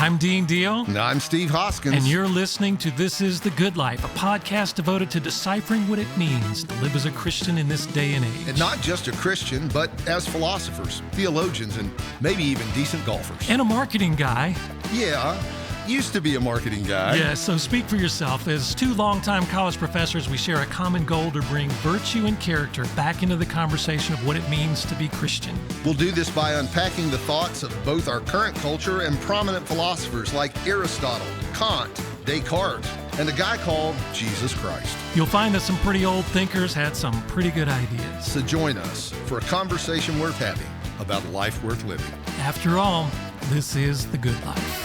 I'm Dean Deal. And I'm Steve Hoskins. And you're listening to This Is the Good Life, a podcast devoted to deciphering what it means to live as a Christian in this day and age. And not just a Christian, but as philosophers, theologians, and maybe even decent golfers. And a marketing guy. Yeah, used to be a marketing guy. Yeah, so speak for yourself. As two longtime college professors, we share a common goal to bring virtue and character back into the conversation of what it means to be Christian. We'll do this by unpacking the thoughts of both our current culture and prominent philosophers like Aristotle, Kant, Descartes, and a guy called Jesus Christ. You'll find that some pretty old thinkers had some pretty good ideas. So join us for a conversation worth having about a life worth living. After all, this is the good life.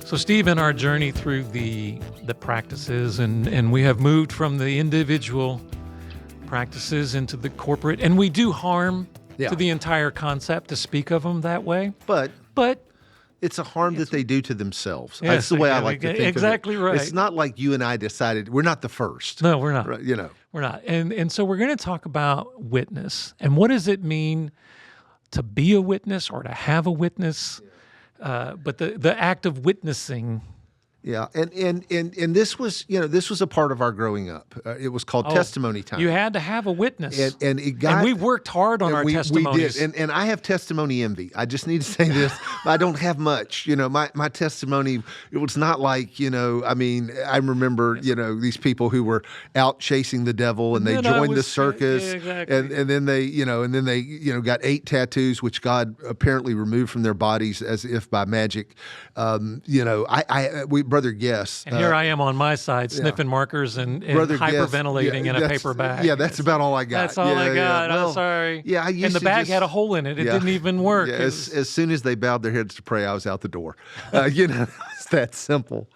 So, Steve, in our journey through the practices, and we have moved from the individual practices into the corporate, and we do harm to the entire concept to speak of them that way. But it's a harm that they do to themselves. Yes, That's the way I like to think exactly of it. right. It's not like you and I decided we're not the first. No, we're not. Right, you know. We're not. And so we're going to talk about witness. And what does it mean to be a witness or to have a witness? But the act of witnessing. Yeah, and this was a part of our growing up. It was called testimony time. You had to have a witness, and it got. And we worked hard on our testimonies. We did, and I have testimony envy. I just need to say this: I don't have much. My testimony. It was not like I mean, I remember these people who were out chasing the devil and they joined the circus, exactly. and then they got 8 tattoos, which God apparently removed from their bodies as if by magic. Brother Guess. And here I am on my side, sniffing markers and hyperventilating in a paper bag. Yeah, that's about all I got. That's all I got. Well, I'm sorry. Yeah, I used and the to bag just, had a hole in it. It didn't even work. Yeah, as soon as they bowed their heads to pray, I was out the door. It's that simple.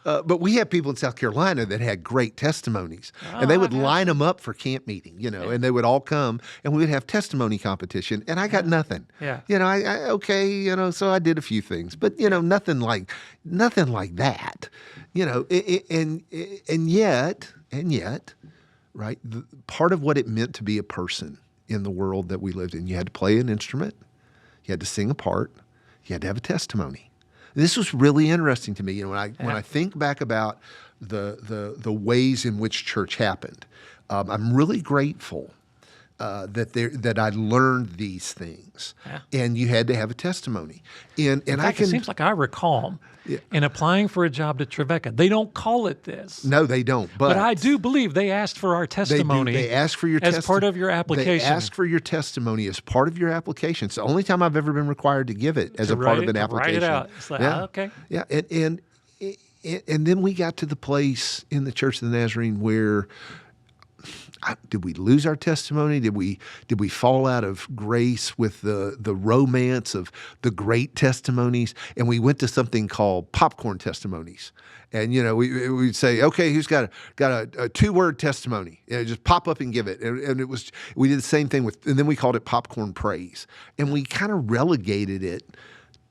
But we had people in South Carolina that had great testimonies, and they would line them up for camp meeting, and they would all come, and we would have testimony competition, and I got nothing. Yeah. So I did a few things, but nothing like that. And yet, right? Part of what it meant to be a person in the world that we lived in, you had to play an instrument, you had to sing a part, you had to have a testimony. This was really interesting to me. When I think back about the ways in which church happened, I'm really grateful that I learned these things, and you had to have a testimony. In fact, it seems like I recall in applying for a job to Trevecca, they don't call it this. No, they don't. But I do believe they asked for our testimony. They ask for your as part of your application. They ask for your testimony as part of your application. It's the only time I've ever been required to give it as a part of an application. Write it out. It's like, okay. Yeah, and then we got to the place in the Church of the Nazarene where. Did we lose our testimony? Did we fall out of grace with the romance of the great testimonies? And we went to something called popcorn testimonies. And we'd say, okay, who's got a 2-word testimony? Just pop up and give it. And we did the same thing and then we called it popcorn praise. And we kind of relegated it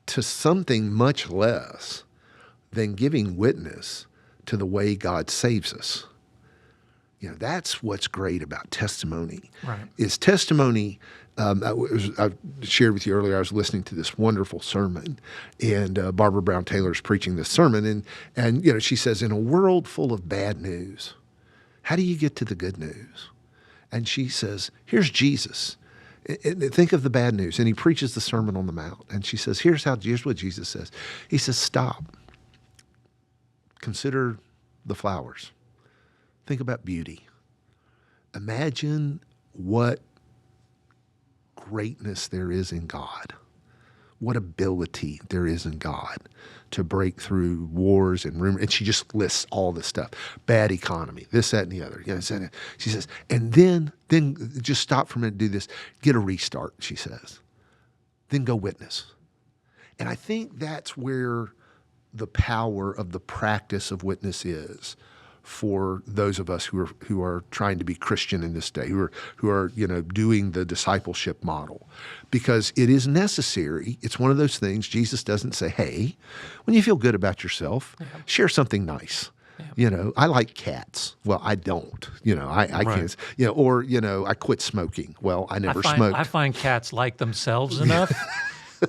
to something much less than giving witness to the way God saves us. That's what's great about testimony. Right. Is testimony. I shared with you earlier. I was listening to this wonderful sermon, and Barbara Brown Taylor's preaching this sermon, and she says, in a world full of bad news, how do you get to the good news? And she says, here's Jesus. Think of the bad news, and he preaches the Sermon on the Mount, and she says, here's what Jesus says. He says, stop. Consider the flowers. Think about beauty. Imagine what greatness there is in God, what ability there is in God to break through wars and rumors. And she just lists all this stuff. Bad economy, this, that, and the other. She says, and then just stop for a minute, do this. Get a restart, she says. Then go witness. And I think that's where the power of the practice of witness is for those of us who are trying to be Christian in this day, who are doing the discipleship model, because it is necessary. It's one of those things. Jesus doesn't say, "Hey, when you feel good about yourself, share something nice." I like cats. Well, I don't. I can't. Or I quit smoking. Well, I never smoked. I find cats like themselves enough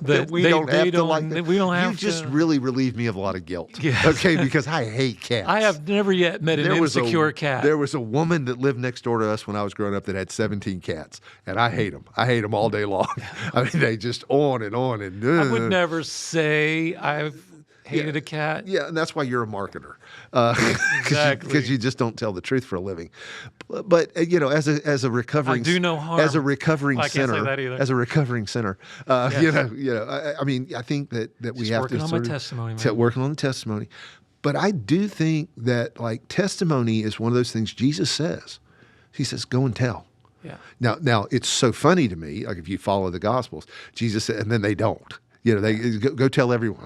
that we don't have to like them. We don't have You just to. really relieve me of a lot of guilt. Yes. Okay, because I hate cats. I have never yet met an insecure cat. There was a woman that lived next door to us when I was growing up that had 17 cats, and I hate them. I hate them all day long. I mean, they just on and on and. I would never say I've hated a cat. Yeah, and that's why you're a marketer. Exactly. Because you just don't tell the truth for a living. But as a recovering, I do no harm. As a recovering I can't sinner, say that either. as a recovering sinner, I mean, I think that we Just have working to on my testimony, man. working on the testimony. But I do think that testimony is one of those things Jesus says. He says, "Go and tell." Yeah. Now it's so funny to me. Like if you follow the Gospels, Jesus said, and then they don't. They go tell everyone.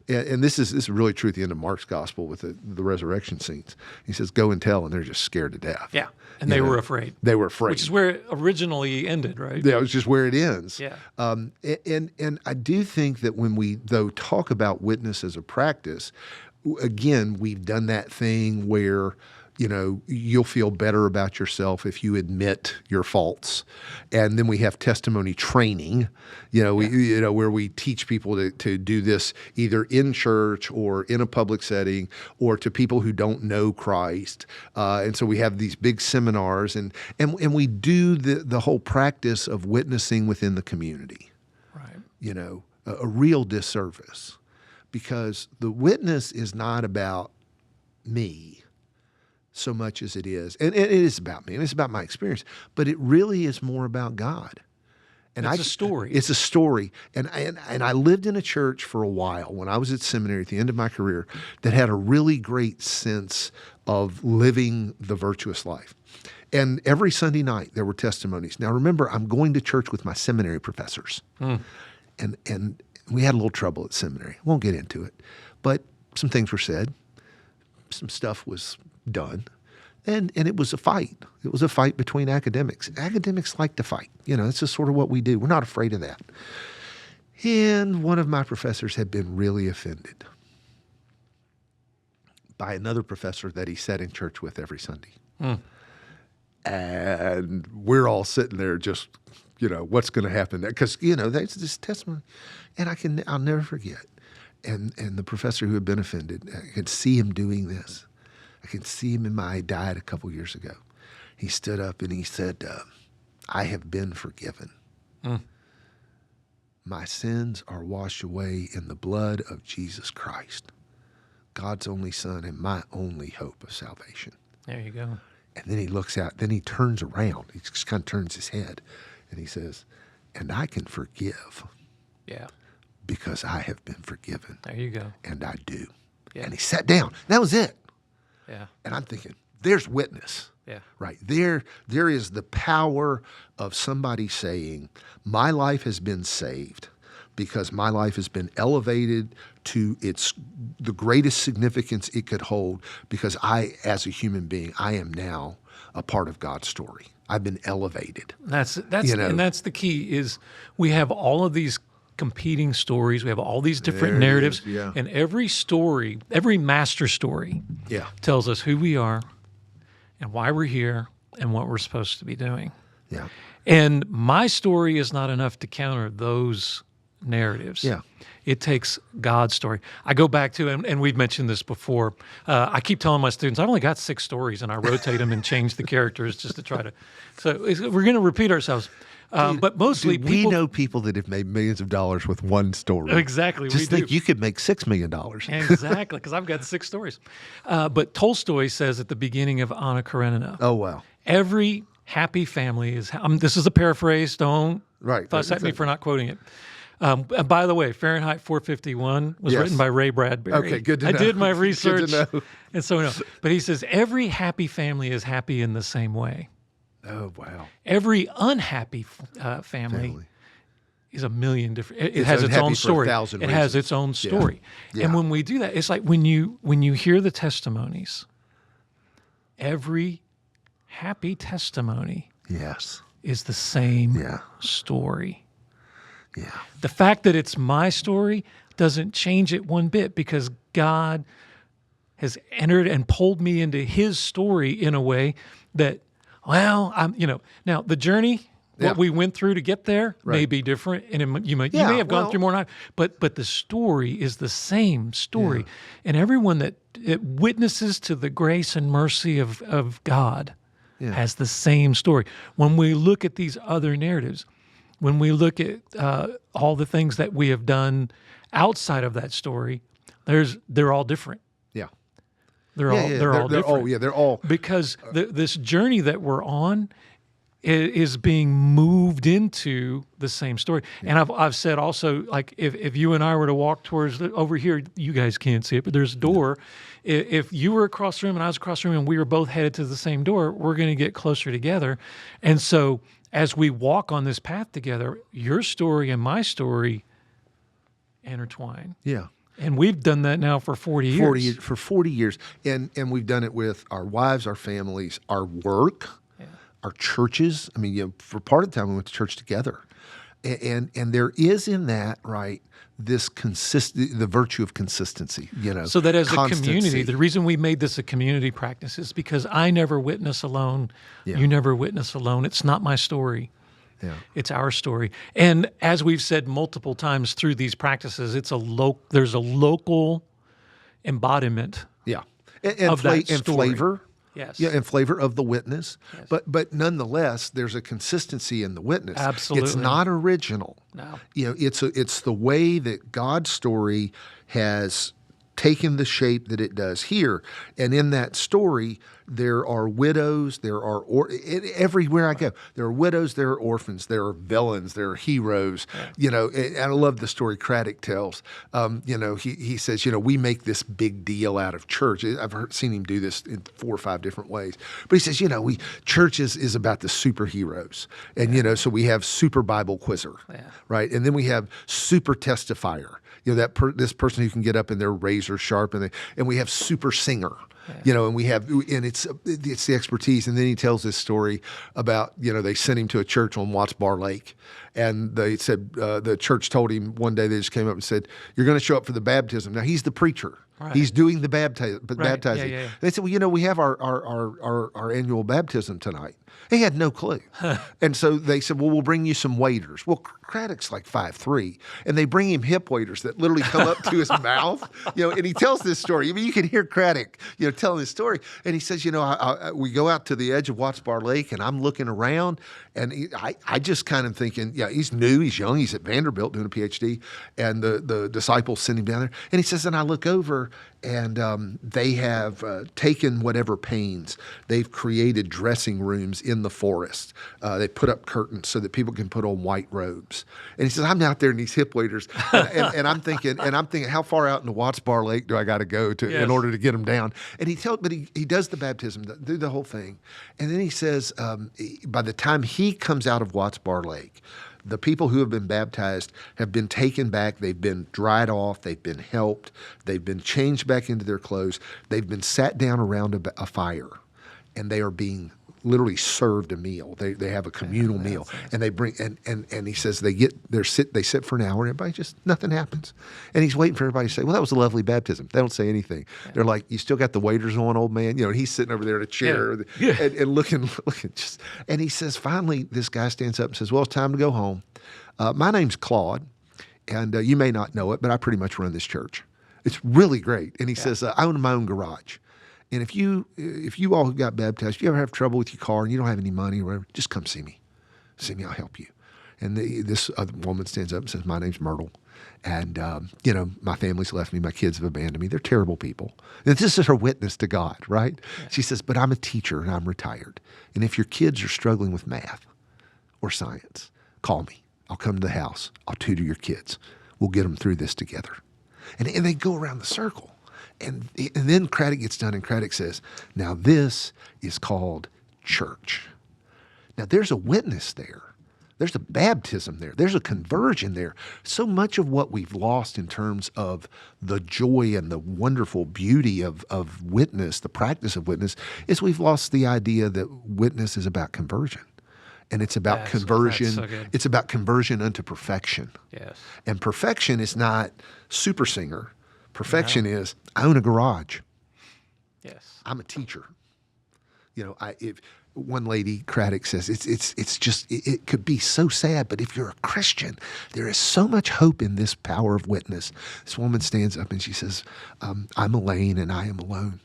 And this is really true at the end of Mark's gospel with the resurrection scenes. He says, "Go and tell," and they're just scared to death. Yeah, and they were afraid. They were afraid, which is where it originally ended, right? Yeah, it's just where it ends. Yeah. And I do think that when we talk about witness as a practice, again, we've done that thing where you'll feel better about yourself if you admit your faults. And then we have testimony training, where we teach people to do this either in church or in a public setting or to people who don't know Christ. And so we have these big seminars and we do the whole practice of witnessing within the community. Right. A real disservice, because the witness is not about me so much as it is. And it is about me, and it's about my experience, but it really is more about God. And it's a story. It's a story. And I lived in a church for a while when I was at seminary at the end of my career that had a really great sense of living the virtuous life. And every Sunday night there were testimonies. Now remember, I'm going to church with my seminary professors. And we had a little trouble at seminary. I won't get into it. But some things were said. Some stuff was done. And it was a fight. It was a fight between academics. Academics like to fight. It's just sort of what we do. We're not afraid of that. And one of my professors had been really offended by another professor that he sat in church with every Sunday. And we're all sitting there just, what's going to happen? Because, there's this testimony. And I'll never forget. And the professor who had been offended, I could see him doing this. I could see him in I died a couple years ago. He stood up and he said, "I have been forgiven. My sins are washed away in the blood of Jesus Christ, God's only Son and my only hope of salvation." There you go. And then he looks out, then he turns around. He just kind of turns his head and he says, "And I can forgive." Yeah. Because I have been forgiven. There you go. And I do. Yeah. And he sat down. That was it. Yeah. And I'm thinking, there's witness. Yeah. Right. There is the power of somebody saying, my life has been saved because my life has been elevated to the greatest significance it could hold because I, as a human being, I am now a part of God's story. I've been elevated. That's and that's the key is we have all of these competing stories. We have all these different narratives. Yeah. And every story, every master story tells us who we are and why we're here and what we're supposed to be doing. Yeah. And my story is not enough to counter those narratives. Yeah. It takes God's story. I go back to, and we've mentioned this before, I keep telling my students, I've only got 6 stories, and I rotate them and change the characters just to try to. So we're going to repeat ourselves. But mostly we know people that have made millions of dollars with one story. Exactly. Just think you could make $6 million. Exactly, because I've got 6 stories. But Tolstoy says at the beginning of Anna Karenina, oh, wow. Every happy family is, this is a paraphrase, don't fuss at me for not quoting it. And by the way, Fahrenheit 451 was written by Ray Bradbury. Okay, good to know. I did my research. Good to know. And so, no. But he says, every happy family is happy in the same way. Oh, wow. Every unhappy family is a million different. It has its own story. It has its own story. Yeah. And when we do that, it's like when you hear the testimonies, every happy testimony is the same story. Yeah. The fact that it's my story doesn't change it one bit, because God has entered and pulled me into his story in a way that, well, now the journey, what we went through to get there may be different, and you may have gone through more than I, but the story is the same story. And everyone that witnesses to the grace and mercy of God has the same story. When we look at these other narratives, when we look at all the things that we have done outside of that story, they're all different. Yeah. They're all different. They're all because this journey that we're on is being moved into the same story. And I've said also, like, if you and I were to walk towards over here, you guys can't see it, but there's a door. If you were across the room and I was across the room and we were both headed to the same door, we're going to get closer together. And so as we walk on this path together, your story and my story intertwine. Yeah. And we've done that now for 40 years. For 40 years. And we've done it with our wives, our families, our work, our churches. I mean, for part of the time we went to church together. And there is in that, right, this the virtue of consistency, So that as constancy. a community, the reason we made this a community practice is because I never witness alone. Yeah. You never witness alone. It's not my story. Yeah. It's our story. And as we've said multiple times through these practices, there's a local embodiment of that story. And flavor. Yes. Yeah, and flavor of the witness. Yes. But nonetheless, there's a consistency in the witness. Absolutely. It's not original. No. It's the way that God's story has taken the shape that it does here. And in that story, there are widows, everywhere I go, there are widows, there are orphans, there are villains, there are heroes, and I love the story Craddock tells. He says, we make this big deal out of church. I've seen him do this in 4 or 5 different ways. But he says, church is about the superheroes. And, so we have super Bible quizzer, right? And then we have super testifier. This person who can get up and they're razor sharp, and we have super singer, and it's the expertise. And then he tells this story about, they sent him to a church on Watts Bar Lake, and they said, the church told him one day, they just came up and said, "You're going to show up for the baptism." Now he's the preacher. Right. He's doing the baptizing. Yeah. They said, "Well, we have our annual baptism tonight." He had no clue. And so they said, "Well, we'll bring you some waiters." Well, Craddock's like 5'3", and they bring him hip waiters that literally come up to his mouth, and he tells this story. I mean, you can hear Craddock, telling this story. And he says, we go out to the edge of Watts Bar Lake, and I'm looking around, and I just kind of thinking, he's new, he's young, he's at Vanderbilt doing a PhD, and the disciples send him down there. And he says, and I look over, and they have taken whatever pains. They've created dressing rooms in the forest. They put up curtains so that people can put on white robes. And he says, I'm out there in these hip waiters, and I'm thinking, how far out in the Watts Bar Lake do I got to go in order to get them down? And he does the baptism, do the whole thing, and then he says, by the time he comes out of Watts Bar Lake, the people who have been baptized have been taken back. They've been dried off. They've been helped. They've been changed back into their clothes. They've been sat down around a fire, and they are being literally served a meal. They have a communal meal, and they bring and he says they sit for an hour, and everybody just nothing happens, and he's waiting for everybody to say, "Well, that was a lovely baptism." They don't say anything. They're like, "You still got the waiters on, old man?" And he's sitting over there in a chair and looking just. And he says, finally, this guy stands up and says, "Well, it's time to go home. My name's Claude, and you may not know it, but I pretty much run this church. It's really great." And he says, "I own my own garage. And if you all who got baptized, if you ever have trouble with your car and you don't have any money or whatever, just come see me. See me, I'll help you." And this other woman stands up and says, "My name's Myrtle. And, my family's left me. My kids have abandoned me. They're terrible people." And this is her witness to God, right? Yeah. She says, "But I'm a teacher and I'm retired. And if your kids are struggling with math or science, call me. I'll come to the house. I'll tutor your kids. We'll get them through this together." And they go around the circle. And then Craddock gets done, and Craddock says, "Now this is called church." Now there's a witness there. There's a baptism there. There's a conversion there. So much of what we've lost in terms of the joy and the wonderful beauty of witness, the practice of witness, is we've lost the idea that witness is about conversion. and it's about That's conversion. so good. It's about conversion unto perfection. Yes. And perfection is not super singer. Perfection is I own a garage. Yes. I'm a teacher. You know, if one lady, Craddock, says it's just it could be so sad, but if you're a Christian, there is so much hope in this power of witness. This woman stands up and she says, "I'm Elaine, and I am alone.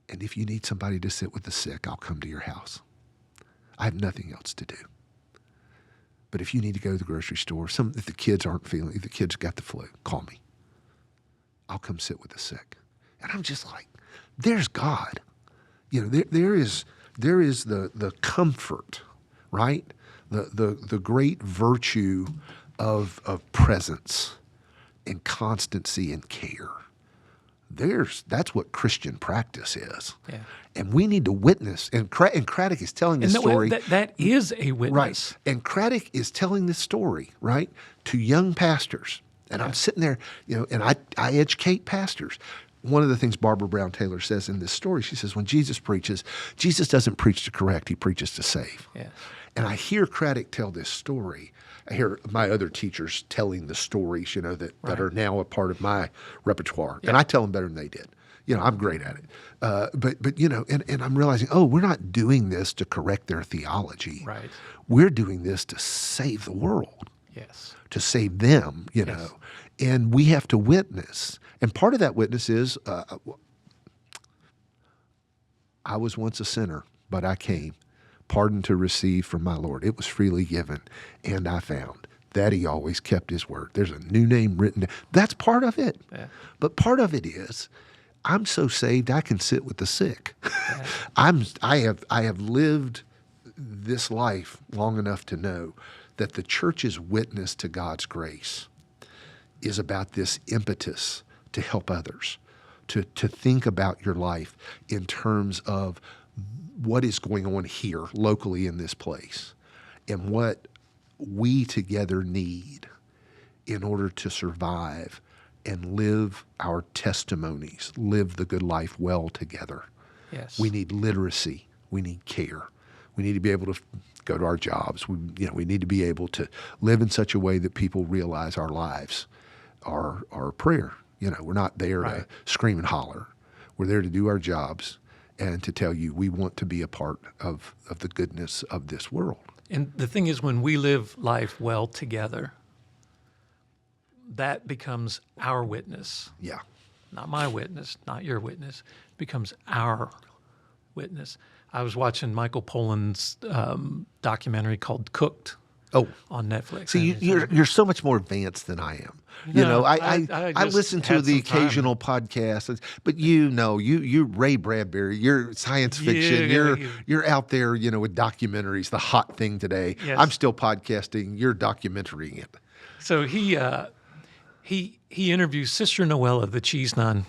And if you need somebody to sit with the sick, I'll come to your house. I have nothing else to do. But if you need to go to the grocery store, if the kids aren't feeling, if the kids got the flu, call me. I'll come sit with the sick." And I'm just like, there's God. You know, there is the comfort, right? The great virtue of presence and constancy and care. That's what Christian practice is. Yeah. And we need to witness. And Craddock is telling this story. That is a witness. Right. And Craddock is telling this story, right, to young pastors. And I'm sitting there, you know, and I educate pastors. One of the things Barbara Brown Taylor says in this story, she says, when Jesus preaches, Jesus doesn't preach to correct, he preaches to save. Yes. And I hear Craddock tell this story. I hear my other teachers telling the stories, you know, that are now a part of my repertoire. Yeah. And I tell them better than they did. You know, I'm great at it. But you know, and I'm realizing, we're not doing this to correct their theology. Right. We're doing this to save the world. Yes. To save them, you know. And we have to witness. And part of that witness is, I was once a sinner, but I came, pardon to receive from my Lord. It was freely given, and I found that he always kept his word. There's a new name written. That's part of it. Yeah. But part of it is, I'm so saved I can sit with the sick. Yeah. I have lived this life long enough to know that the church's witness to God's grace is about this impetus to help others, to think about your life in terms of what is going on here locally in this place and what we together need in order to survive and live our testimonies, live the good life well together. Yes. We need literacy. We need care. We need to be able to go to our jobs. We need to be able to live in such a way that people realize our lives are prayer. You know, we're not there to scream and holler. We're there to do our jobs and to tell you we want to be a part of the goodness of this world. And the thing is, when we live life well together, that becomes our witness. Yeah. Not my witness, not your witness. It becomes our witness. I was watching Michael Pollan's documentary called Cooked on Netflix. See, you're so much more advanced than I am. You know, I listen to the occasional podcast, but you Ray Bradbury, you're science fiction. You're out there, you know, with documentaries, the hot thing today. Yes. I'm still podcasting. You're documenting it. So he interviews Sister Noella, the cheese nun.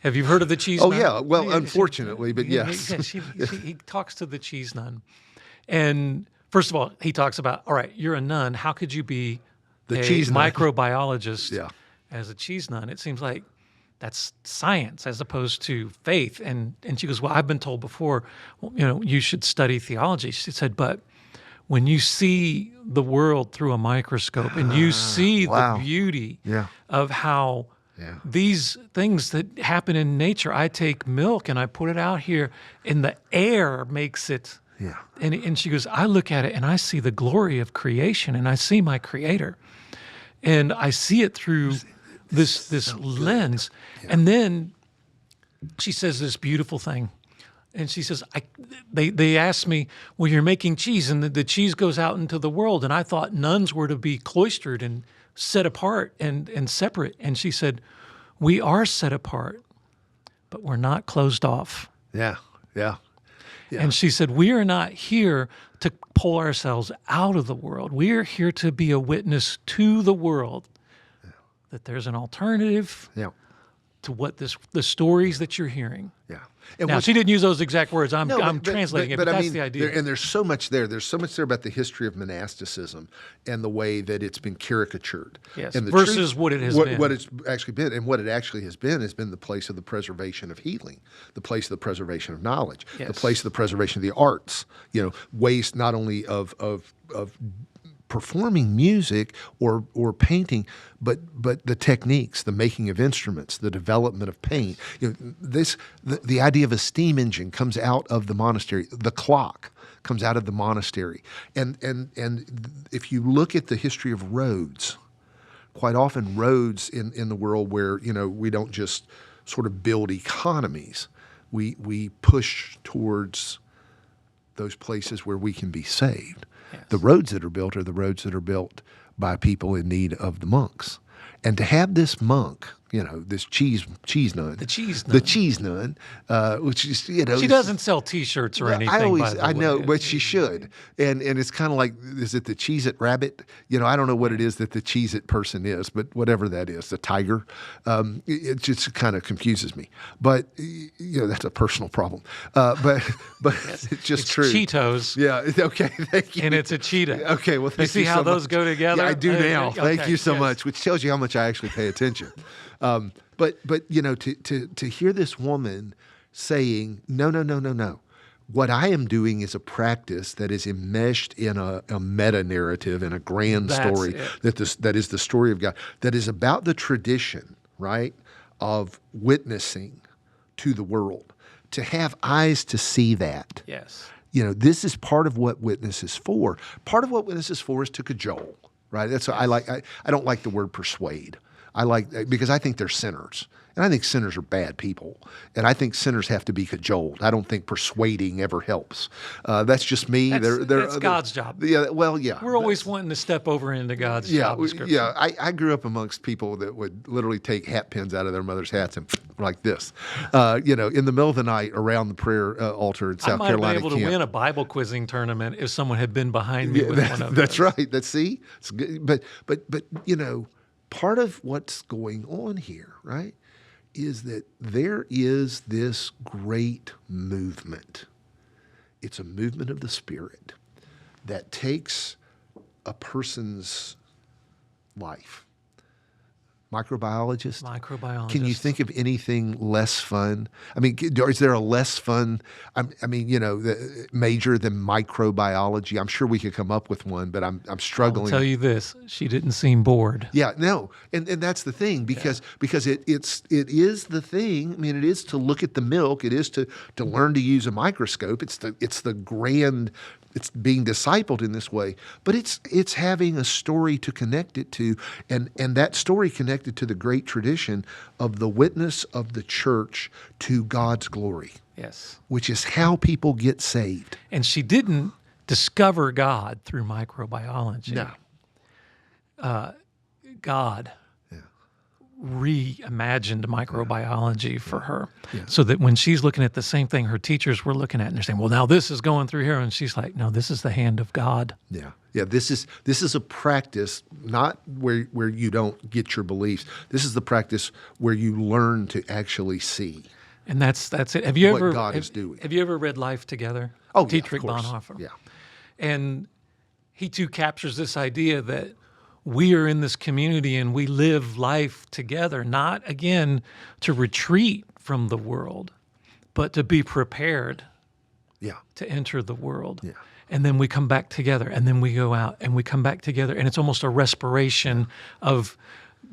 Have you heard of the cheese nun? Oh, yeah. Well, unfortunately, but yes. He talks to the cheese nun. And first of all, he talks about, all right, you're a nun. How could you be a microbiologist as a cheese nun? It seems like that's science as opposed to faith. And she goes, well, I've been told before, you know, you should study theology. She said, but when you see the world through a microscope and you see the beauty of how these things that happen in nature, I take milk and I put it out here and the air makes it. Yeah. And she goes, I look at it and I see the glory of creation and I see my creator and I see it through this lens. Yeah. And then she says this beautiful thing. And she says, they asked me, well, you're making cheese and the cheese goes out into the world. And I thought nuns were to be cloistered and set apart and separate. And she said, we are set apart, but we're not closed off. Yeah. And she said, we are not here to pull ourselves out of the world. We are here to be a witness to the world that there's an alternative to what the stories that you're hearing. Yeah. Now, she didn't use those exact words. I'm translating it, but that's the idea. And there's so much there. There's so much there about the history of monasticism and the way that it's been caricatured. Yes, and versus what it has been. What it's actually been. And what it actually has been the place of the preservation of healing, the place of the preservation of knowledge, the place of the preservation of the arts, ways not only of performing music or painting, but the techniques, the making of instruments, the development of paint. The idea of a steam engine comes out of the monastery. The clock comes out of the monastery. And if you look at the history of roads, quite often roads in the world where we don't just sort of build economies, we push towards those places where we can be saved. Yes. The roads that are built are the roads that are built by people in need of the monks. And to have this monk, this cheese nun. The cheese nun, which is, she doesn't sell T-shirts or anything. I know, but she should. And it's kind of like, is it the Cheez-It rabbit? I don't know what it is that the Cheez-It person is, but whatever that is, the tiger, it just kind of confuses me. But that's a personal problem. But it's just true. Cheetos. Yeah. Okay. Thank you. And it's a cheetah. Okay. Well, thank you. See how those go together? Yeah, I do now. Thank you so much, which tells you how much I actually pay attention. But to hear this woman saying, no. What I am doing is a practice that is enmeshed in a meta narrative and a grand story that is the story of God, that is about the tradition, right, of witnessing to the world, to have eyes to see that. Yes. This is part of what witness is for. Part of what witness is for is to cajole, right? That's what I like. I don't like the word persuade. Because I think they're sinners. And I think sinners are bad people. And I think sinners have to be cajoled. I don't think persuading ever helps. That's just me. That's God's job. Yeah, well, yeah. We're always wanting to step over into God's job description. Yeah, I grew up amongst people that would literally take hat pins out of their mother's hats and like this, in the middle of the night around the prayer altar in South Carolina. I might have been able to win a Bible quizzing tournament if someone had been behind me with one of those. That's right. See? It's good. But part of what's going on here, right, is that there is this great movement. It's a movement of the Spirit that takes a person's life. Microbiologist? Can you think of anything less fun? I mean, is there a less fun, major than microbiology? I'm sure we could come up with one, but I'm struggling. I'll tell you this, she didn't seem bored. Yeah, no. And that's the thing, because it is the thing. I mean, it is to look at the milk. It is to learn to use a microscope. It's the grand, it's being discipled in this way, but it's having a story to connect it to, and that story connected to the great tradition of the witness of the church to God's glory. Yes. Which is how people get saved. And she didn't discover God through microbiology. No. God reimagined microbiology for her, so that when she's looking at the same thing her teachers were looking at, and they're saying, well, now this is going through here, and she's like, no, this is the hand of God. Yeah. This is a practice not where you don't get your beliefs. This is the practice where you learn to actually see. And that's it. Have you ever God is doing? Have you ever read Life Together? Oh, Dietrich yeah, of course. Bonhoeffer. Yeah. And he too captures this idea that we are in this community and we live life together, not, again, to retreat from the world, but to be prepared to enter the world. Yeah. And then we come back together, and then we go out and we come back together. And it's almost a respiration of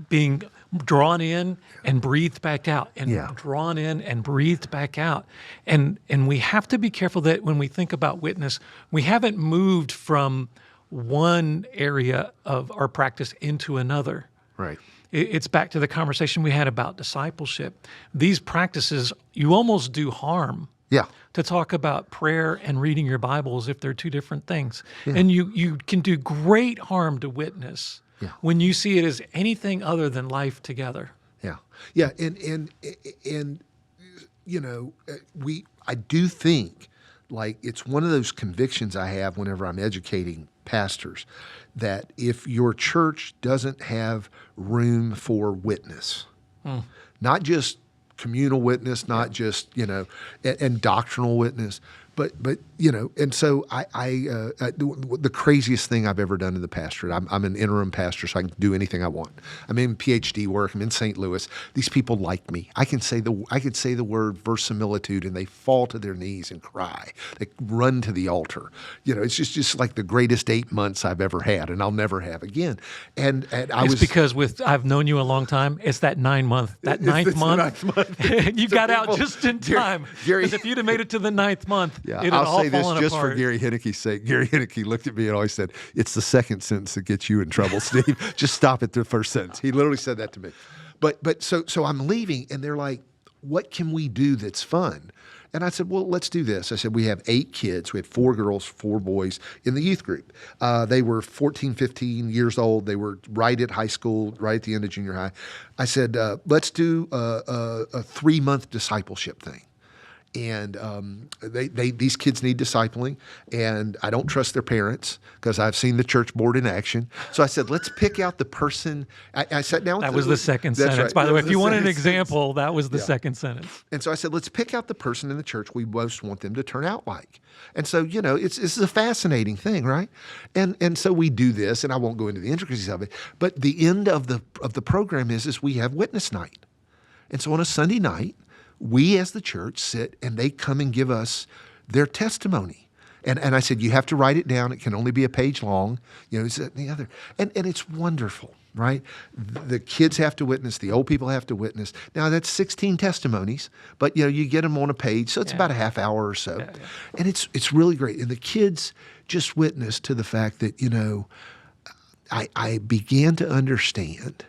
being drawn in and breathed back out, and drawn in and breathed back out. And we have to be careful that when we think about witness, we haven't moved from one area of our practice into another. Right. It's back to the conversation we had about discipleship. These practices, you almost do harm to talk about prayer and reading your Bible as if they're two different things. Yeah. And you can do great harm to witness when you see it as anything other than life together. Yeah. And I do think, like, it's one of those convictions I have whenever I'm educating pastors, that if your church doesn't have room for witness, not just communal witness, not just, and doctrinal witness, but and so the craziest thing I've ever done in the pastorate, I'm an interim pastor, so I can do anything I want. I'm in PhD work. I'm in St. Louis. These people like me. I can say the word verisimilitude, and they fall to their knees and cry. They run to the altar. It's just like the greatest 8 months I've ever had, and I'll never have again. And because I've known you a long time. It's that 9 month, ninth month. You got out just in time. Because if you'd have made it to the 9th month. Yeah, I'll all say this just apart. for Gary Hinnecke's sake. Gary Hinnecke looked at me and always said, "It's the second sentence that gets you in trouble, Steve. Just stop at the first sentence." He literally said that to me. But so I'm leaving, and they're like, "What can we do that's fun?" And I said, "Well, let's do this." I said, "We have 8 kids. We had 4 girls, 4 boys in the youth group. They were 14, 15 years old. They were right at high school, right at the end of junior high." I said, "Let's do a 3-month discipleship thing." And these kids need discipling, and I don't trust their parents because I've seen the church board in action. So I said, let's pick out the person. I sat down. That was the second sentence. Right. By the way, if you want an example, that was the second sentence. And so I said, let's pick out the person in the church we most want them to turn out like. And so, it's a fascinating thing, right? And so we do this, and I won't go into the intricacies of it, but the end of the program is we have witness night. And so on a Sunday night, we as the church sit and they come and give us their testimony. And I said, you have to write it down. It can only be a page long, this and the other. And it's wonderful, right? The kids have to witness. The old people have to witness. Now, that's 16 testimonies, but, you get them on a page. So it's about a half hour or so. Yeah. And it's really great. And the kids just witness to the fact that, I began to understand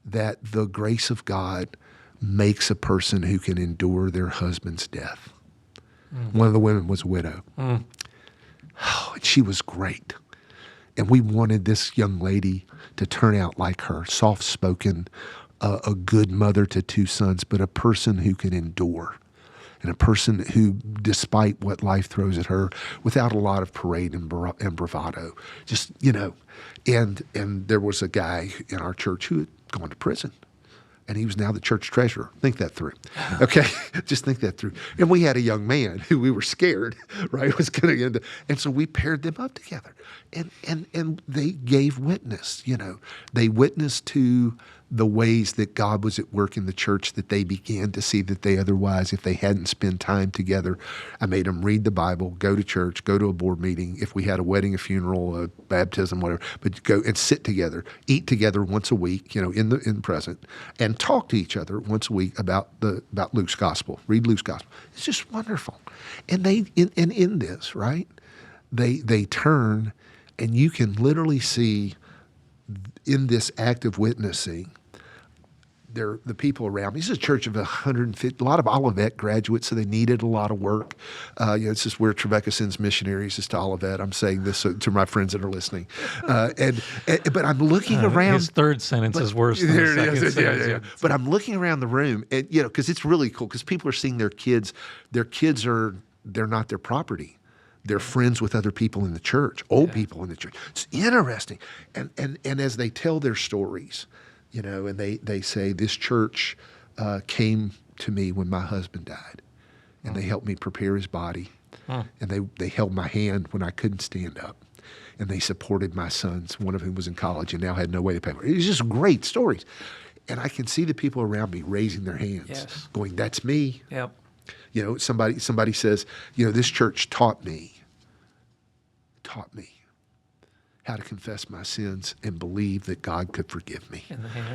that the grace of God makes a person who can endure their husband's death. One of the women was a widow. Oh, and she was great. And we wanted this young lady to turn out like her, soft-spoken, a good mother to 2 sons, but a person who can endure, and a person who, despite what life throws at her, without a lot of parade and bravado, just, and there was a guy in our church who had gone to prison. And he was now the church treasurer. Think that through. Okay? Just think that through. And we had a young man who we were scared, right, was going to end up. And so we paired them up together. And they gave witness, They witnessed to the ways that God was at work in the church that they began to see that they otherwise, if they hadn't spent time together. I made them read the Bible, go to church, go to a board meeting. If we had a wedding, a funeral, a baptism, whatever, but go and sit together, eat together once a week, in the present, and talk to each other once a week about Luke's gospel. Read Luke's gospel. It's just wonderful. And in this, right? They turn, and you can literally see in this act of witnessing, the people around me. This is a church of 150, a lot of Olivet graduates, so they needed a lot of work. This is where Trevecca sends missionaries, is to Olivet. I'm saying this to my friends that are listening. But I'm looking around. His third sentence is worse than the second sentence. Yeah. But I'm looking around the room, and because it's really cool, because people are seeing their kids. Their kids they're not their property. They're friends with other people in the church, old people in the church. It's interesting. And as they tell their stories, and they say, this church came to me when my husband died, and they helped me prepare his body, and they held my hand when I couldn't stand up, and they supported my sons, one of whom was in college and now had no way to pay for it. It's just great stories. And I can see the people around me raising their hands, going, that's me. Yep. Somebody says, this church taught me how to confess my sins and believe that God could forgive me.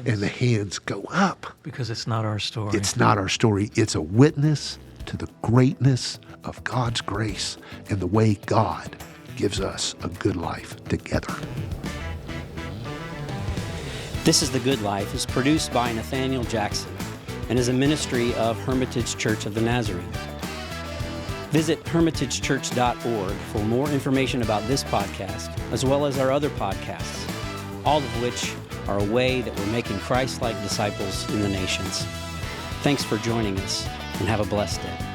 And the hands go up. Because it's not our story. It's not our story. It's a witness to the greatness of God's grace and the way God gives us a good life together. This is The Good Life is produced by Nathaniel Jackson and is a ministry of Hermitage Church of the Nazarene. Visit hermitagechurch.org for more information about this podcast, as well as our other podcasts, all of which are a way that we're making Christ-like disciples in the nations. Thanks for joining us, and have a blessed day.